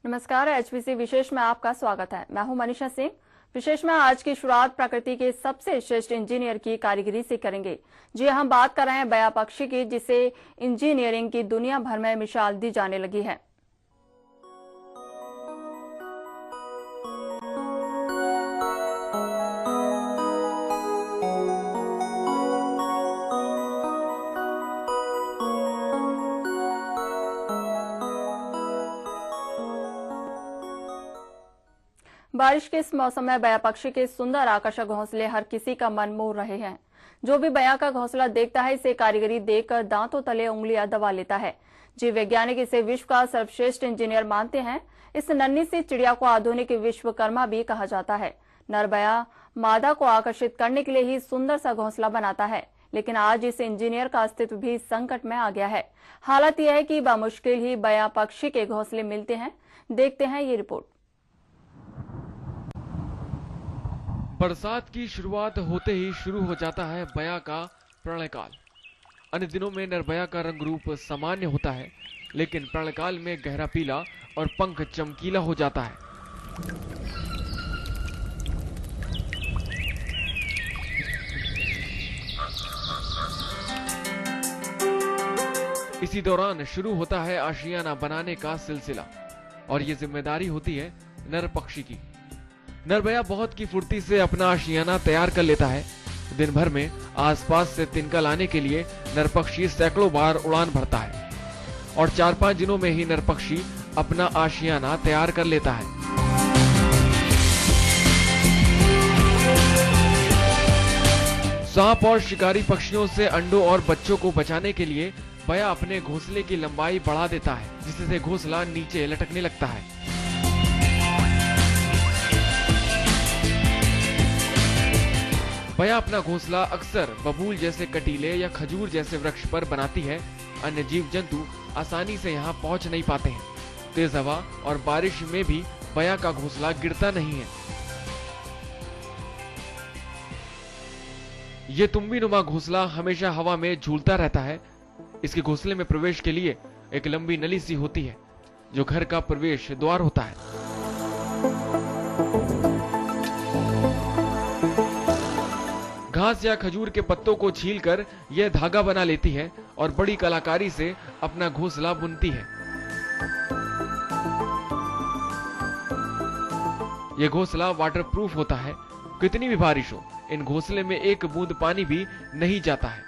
नमस्कार, एचबीसी विशेष में आपका स्वागत है। मैं हूं मनीषा सिंह। विशेष में आज की शुरुआत प्रकृति के सबसे श्रेष्ठ इंजीनियर की कारीगरी से करेंगे। जी, हम बात कर रहे हैं बया पक्षी की, जिसे इंजीनियरिंग की दुनिया भर में मिसाल दी जाने लगी है। बारिश के इस मौसम में बया पक्षी के सुंदर आकर्षक घोंसले हर किसी का मन मोह रहे हैं। जो भी बया का घोंसला देखता है, इसे कारीगरी देखकर दांतों तले उंगलियां दबा लेता है। जीव वैज्ञानिक इसे विश्व का सर्वश्रेष्ठ इंजीनियर मानते हैं। इस नन्ही सी चिड़िया को आधुनिक विश्वकर्मा भी कहा जाता है। नर बया मादा को आकर्षित करने के लिए ही सुंदर सा घोंसला बनाता है, लेकिन आज इस इंजीनियर का अस्तित्व भी संकट में आ गया है। हालत यह है कि बामुश्किल ही बया पक्षी के घोंसले मिलते हैं। देखते हैं ये रिपोर्ट। बरसात की शुरुआत होते ही शुरू हो जाता है बया का प्रणयकाल। अन्य दिनों में नरबया का रंग रूप सामान्य होता है, लेकिन प्रणयकाल में गहरा पीला और पंख चमकीला हो जाता है। इसी दौरान शुरू होता है आशियाना बनाने का सिलसिला, और ये जिम्मेदारी होती है नर पक्षी की। नरबया बहुत की फुर्ती से अपना आशियाना तैयार कर लेता है। दिन भर में आसपास से तिनका लाने के लिए नरपक्षी सैकड़ों बार उड़ान भरता है, और 4-5 दिनों में ही नरपक्षी अपना आशियाना तैयार कर लेता है। सांप और शिकारी पक्षियों से अंडों और बच्चों को बचाने के लिए बया अपने घोंसले की लंबाई बढ़ा देता है, जिससे घोंसला नीचे लटकने लगता है। बया अपना घोंसला अक्सर बबूल जैसे कटीले या खजूर जैसे वृक्ष पर बनाती है। अन्य जीव जंतु आसानी से यहाँ पहुँच नहीं पाते हैं। तेज हवा और बारिश में भी बया का घोंसला गिरता नहीं है। ये तुम्बी नुमा घोंसला हमेशा हवा में झूलता रहता है। इसके घोंसले में प्रवेश के लिए एक लंबी नली सी होती है, जो घर का प्रवेश द्वार होता है। घास या खजूर के पत्तों को छीलकर यह धागा बना लेती है और बड़ी कलाकारी से अपना घोंसला बुनती है। यह घोंसला वाटरप्रूफ होता है। कितनी भी बारिश हो, इन घोंसले में एक बूंद पानी भी नहीं जाता है।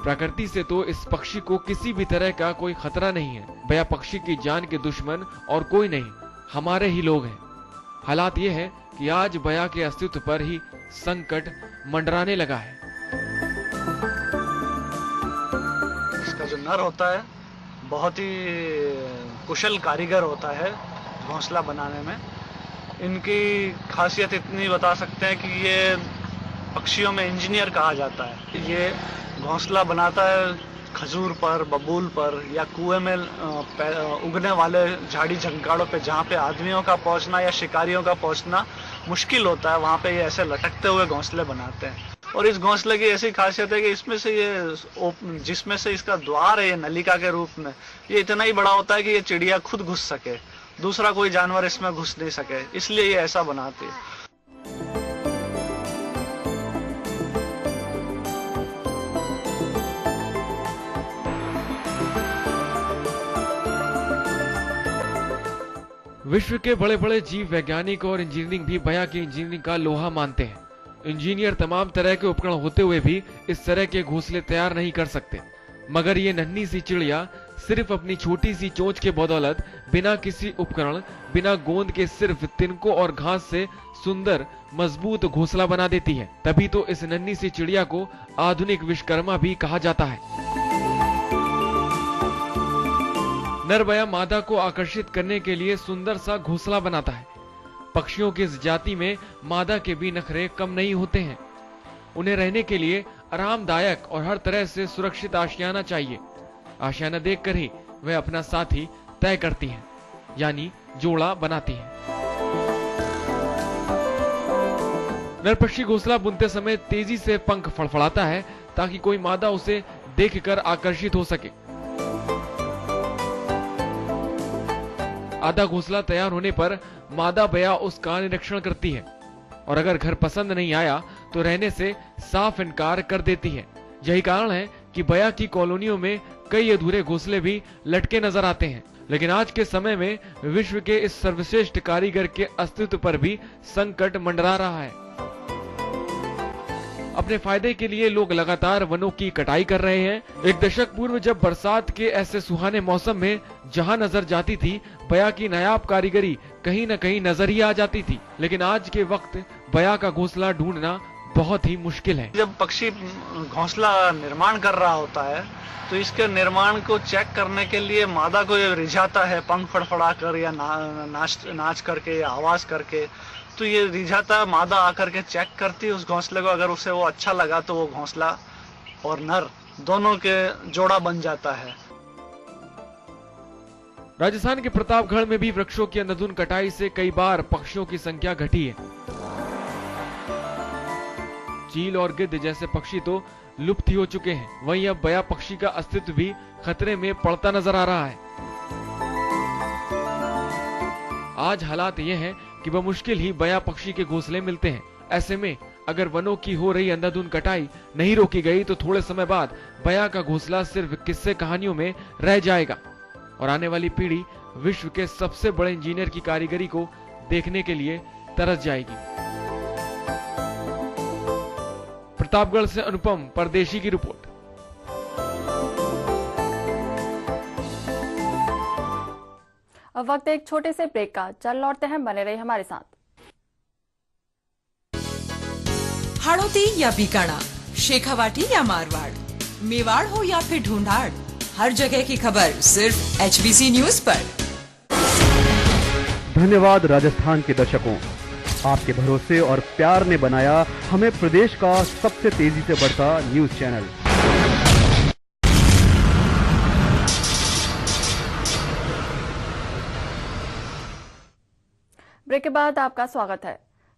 प्रकृति से तो इस पक्षी को किसी भी तरह का कोई खतरा नहीं है। बया पक्षी की जान के दुश्मन और कोई नहीं, हमारे ही लोग हैं। हालात यह है कि आज बया के अस्तित्व पर ही संकट मंडराने लगा है। इसका जो नर होता है बहुत ही कुशल कारीगर होता है घोंसला बनाने में। इनकी खासियत इतनी बता सकते हैं कि ये पक्षियों में इंजीनियर कहा जाता है। ये घोंसला बनाता है खजूर पर, बबूल पर या कुएं में उगने वाले झाड़ी झंकाड़ों पे, जहाँ पे आदमियों का पहुंचना या शिकारियों का पहुंचना मुश्किल होता है। वहाँ पे ये ऐसे लटकते हुए घोंसले बनाते हैं। और इस घोंसले की ऐसी खासियत है कि इसमें से ये जिसमें से इसका द्वार है, ये नलिका के रूप में, ये इतना ही बड़ा होता है कि ये चिड़िया खुद घुस सके, दूसरा कोई जानवर इसमें घुस नहीं सके, इसलिए ये ऐसा बनाती है। विश्व के बड़े बड़े जीव वैज्ञानिक और इंजीनियरिंग भी बया की इंजीनियरिंग का लोहा मानते हैं। इंजीनियर तमाम तरह के उपकरण होते हुए भी इस तरह के घोंसले तैयार नहीं कर सकते, मगर ये नन्ही सी चिड़िया सिर्फ अपनी छोटी सी चोंच के बदौलत बिना किसी उपकरण, बिना गोंद के सिर्फ तिनकों और घास से सुंदर मजबूत घोंसला बना देती है। तभी तो इस नन्ही सी चिड़िया को आधुनिक विश्वकर्मा भी कहा जाता है। नर बया मादा को आकर्षित करने के लिए सुंदर सा घोंसला बनाता है। पक्षियों की इस जाति में मादा के भी नखरे कम नहीं होते हैं। उन्हें रहने के लिए आरामदायक और हर तरह से सुरक्षित आशियाना चाहिए। आशियाना देखकर ही वह अपना साथी तय करती हैं, यानी जोड़ा बनाती हैं। नर पक्षी घोंसला बुनते समय तेजी से पंख फड़फड़ाता है, ताकि कोई मादा उसे देखकर आकर्षित हो सके। आधा घोंसला तैयार होने पर मादा बया उसका निरीक्षण करती है और अगर घर पसंद नहीं आया तो रहने से साफ इनकार कर देती है। यही कारण है कि बया की कॉलोनियों में कई अधूरे घोंसले भी लटके नजर आते हैं। लेकिन आज के समय में विश्व के इस सर्वश्रेष्ठ कारीगर के अस्तित्व पर भी संकट मंडरा रहा है। अपने फायदे के लिए लोग लगातार वनों की कटाई कर रहे हैं। एक दशक पूर्व जब बरसात के ऐसे सुहाने मौसम में जहां नजर जाती थी बया की नायाब कारीगरी कहीं न कहीं नजर ही आ जाती थी, लेकिन आज के वक्त बया का घोंसला ढूंढना बहुत ही मुश्किल है। जब पक्षी घोंसला निर्माण कर रहा होता है तो इसके निर्माण को चेक करने के लिए मादा को ये रिझाता है, पंख फड़फड़ा कर या नाच करके या आवाज करके। तो ये रिझाता मादा आकर के चेक करती है उस घोंसले को, अगर उसे वो अच्छा लगा तो वो घोंसला और नर दोनों के जोड़ा बन जाता है। राजस्थान के प्रतापगढ़ में भी वृक्षों की अंधाधुंध कटाई से कई बार पक्षियों की संख्या घटी है। चील और गिद्ध जैसे पक्षी तो लुप्त ही हो चुके हैं। वहीं अब बया पक्षी का अस्तित्व भी खतरे में पड़ता नजर आ रहा है। आज हालात ये हैं कि बमुश्किल ही बया पक्षी के घोंसले मिलते हैं। ऐसे में अगर वनों की हो रही अंधाधुंध कटाई नहीं रोकी गई तो थोड़े समय बाद बया का घोंसला सिर्फ किस्से कहानियों में रह जाएगा और आने वाली पीढ़ी विश्व के सबसे बड़े इंजीनियर की कारीगरी को देखने के लिए तरस जाएगी। प्रतापगढ़ से अनुपम परदेशी की रिपोर्ट। अब वक्त एक छोटे से ब्रेक का, चल लौटते हैं, बने रहिए हमारे साथ। हाड़ौती या बीकाड़ा, शेखावाटी या मारवाड़, मेवाड़ हो या फिर ढूंढाड़, हर जगह की खबर सिर्फ HBC न्यूज पर। धन्यवाद राजस्थान के दर्शकों, आपके भरोसे और प्यार ने बनाया हमें प्रदेश का सबसे तेजी से बढ़ता न्यूज चैनल। ब्रेक के बाद आपका स्वागत है।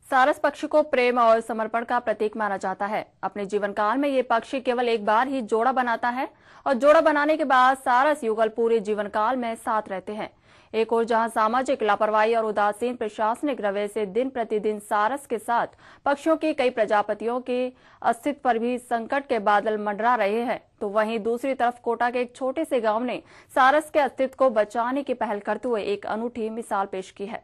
सारस पक्षी को प्रेम और समर्पण का प्रतीक माना जाता है। अपने जीवन काल में ये पक्षी केवल एक बार ही जोड़ा बनाता है और जोड़ा बनाने के बाद सारस युगल पूरे जीवन काल में साथ रहते हैं। एक और जहां सामाजिक लापरवाही और उदासीन प्रशासनिक रवैये से दिन प्रतिदिन सारस के साथ पक्षियों की कई प्रजातियों के अस्तित्व पर भी संकट के बादल मंडरा रहे हैं, तो वहीं दूसरी तरफ कोटा के एक छोटे से गांव ने सारस के अस्तित्व को बचाने की पहल करते हुए एक अनूठी मिसाल पेश की है।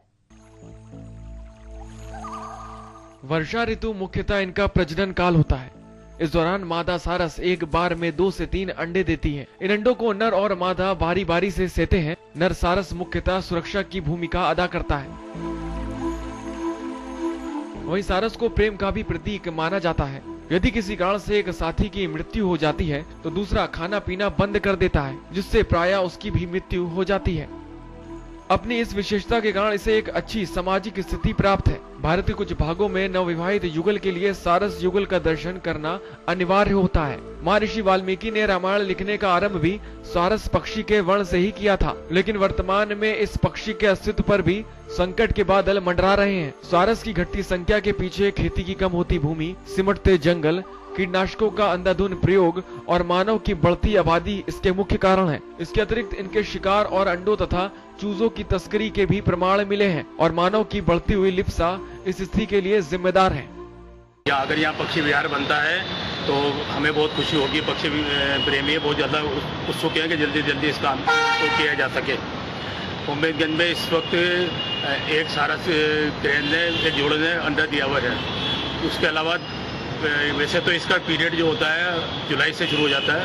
वर्षा ऋतु मुख्यतः इनका प्रजनन काल होता है। इस दौरान मादा सारस एक बार में 2 से 3 अंडे देती है। इन अंडों को नर और मादा बारी बारी से सेते हैं। नर सारस मुख्यतः सुरक्षा की भूमिका अदा करता है। वहीं सारस को प्रेम का भी प्रतीक माना जाता है। यदि किसी कारण से एक साथी की मृत्यु हो जाती है तो दूसरा खाना पीना बंद कर देता है, जिससे प्रायः उसकी भी मृत्यु हो जाती है। अपनी इस विशेषता के कारण इसे एक अच्छी सामाजिक स्थिति प्राप्त है। भारत के कुछ भागों में नवविवाहित युगल के लिए सारस युगल का दर्शन करना अनिवार्य होता है। महर्षि वाल्मीकि ने रामायण लिखने का आरंभ भी सारस पक्षी के वर्ण से ही किया था, लेकिन वर्तमान में इस पक्षी के अस्तित्व पर भी संकट के बादल मंडरा रहे हैं। सारस की घटती संख्या के पीछे खेती की कम होती भूमि, सिमटते जंगल, कीटनाशकों का अंधाधुंध प्रयोग और मानव की बढ़ती आबादी इसके मुख्य कारण है। इसके अतिरिक्त इनके शिकार और अंडों तथा चूजों की तस्करी के भी प्रमाण मिले हैं और मानव की बढ़ती हुई लिप्सा इस स्थिति के लिए जिम्मेदार है। अगर यहाँ पक्षी विहार बनता है तो हमें बहुत खुशी होगी। पक्षी प्रेमी बहुत ज्यादा उत्सुक हैं कि जल्दी जल्दी इस काम को किया जा सके। उम्मेदगंज में इस वक्त एक सारस क्रेन ने एक जोड़े ने अंडा दिया हुआ है। उसके अलावा वैसे तो इसका पीरियड जो होता है जुलाई से शुरू हो जाता है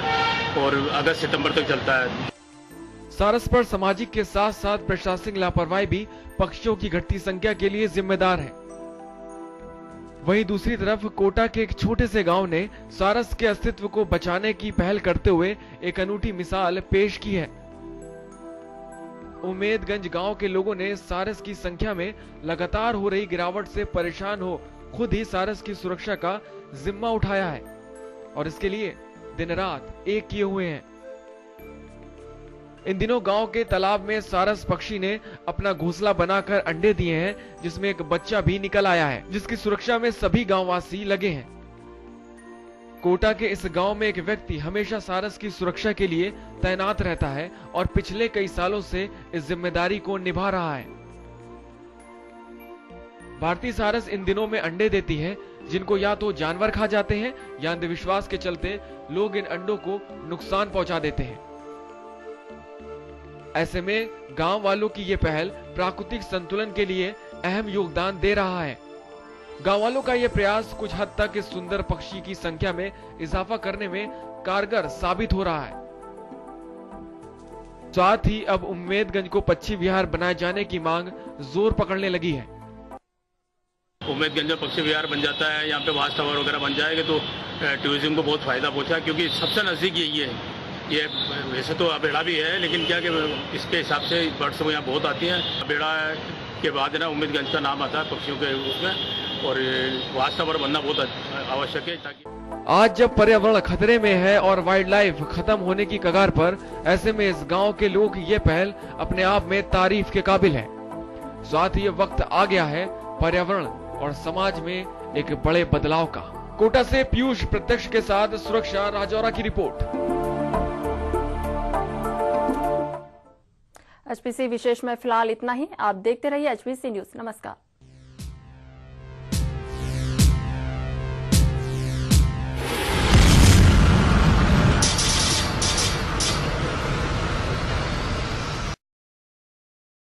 और अगस्त सितंबर तक चलता है। सारस पर सामाजिक के साथ साथ प्रशासनिक लापरवाही भी पक्षियों की घटती संख्या के लिए जिम्मेदार है। वहीं दूसरी तरफ कोटा के एक छोटे से गांव ने सारस के अस्तित्व को बचाने की पहल करते हुए एक अनूठी मिसाल पेश की है। उम्मेदगंज गांव के लोगों ने सारस की संख्या में लगातार हो रही गिरावट से परेशान हो खुद ही सारस की सुरक्षा का जिम्मा उठाया है और इसके लिए दिन रात एक किए हुए हैं। इन दिनों गांव के तालाब में सारस पक्षी ने अपना घोंसला बनाकर अंडे दिए हैं, जिसमें एक बच्चा भी निकल आया है, जिसकी सुरक्षा में सभी गांववासी लगे हैं। कोटा के इस गांव में एक व्यक्ति हमेशा सारस की सुरक्षा के लिए तैनात रहता है और पिछले कई सालों से इस जिम्मेदारी को निभा रहा है। भारतीय सारस इन दिनों में अंडे देती है, जिनको या तो जानवर खा जाते हैं या अंधविश्वास के चलते लोग इन अंडों को नुकसान पहुंचा देते हैं। ऐसे में गांव वालों की ये पहल प्राकृतिक संतुलन के लिए अहम योगदान दे रहा है। गांव वालों का यह प्रयास कुछ हद तक इस सुंदर पक्षी की संख्या में इजाफा करने में कारगर साबित हो रहा है। साथ ही अब उम्मेदगंज को पक्षी विहार बनाए जाने की मांग जोर पकड़ने लगी है। उम्मेदगंज में पक्षी विहार बन जाता है, यहाँ पे वाच टावर वगैरह बन जाएगा तो टूरिज्म को बहुत फायदा पहुंचा, क्योंकि सबसे नजदीक यही है। ये वैसे तो अबेड़ा भी है, लेकिन क्या कि इसके हिसाब से बर्ड्स यहाँ बहुत आती हैं। अबेड़ा के बाद ना उम्मेदगंज का नाम आता है पक्षियों के उसमें, और वाच टावर बनना बहुत आवश्यक है ताकि आज जब पर्यावरण खतरे में है और वाइल्ड लाइफ खत्म होने की कगार पर, ऐसे में इस गांव के लोग ये पहल अपने आप में तारीफ के काबिल है। साथ ही ये वक्त आ गया है पर्यावरण और समाज में एक बड़े बदलाव का। कोटा से पीयूष प्रत्यक्ष के साथ सुरक्षा राजौरा की रिपोर्ट। एचपीसी विशेष में फिलहाल इतना ही। आप देखते रहिए एचपीसी न्यूज। नमस्कार।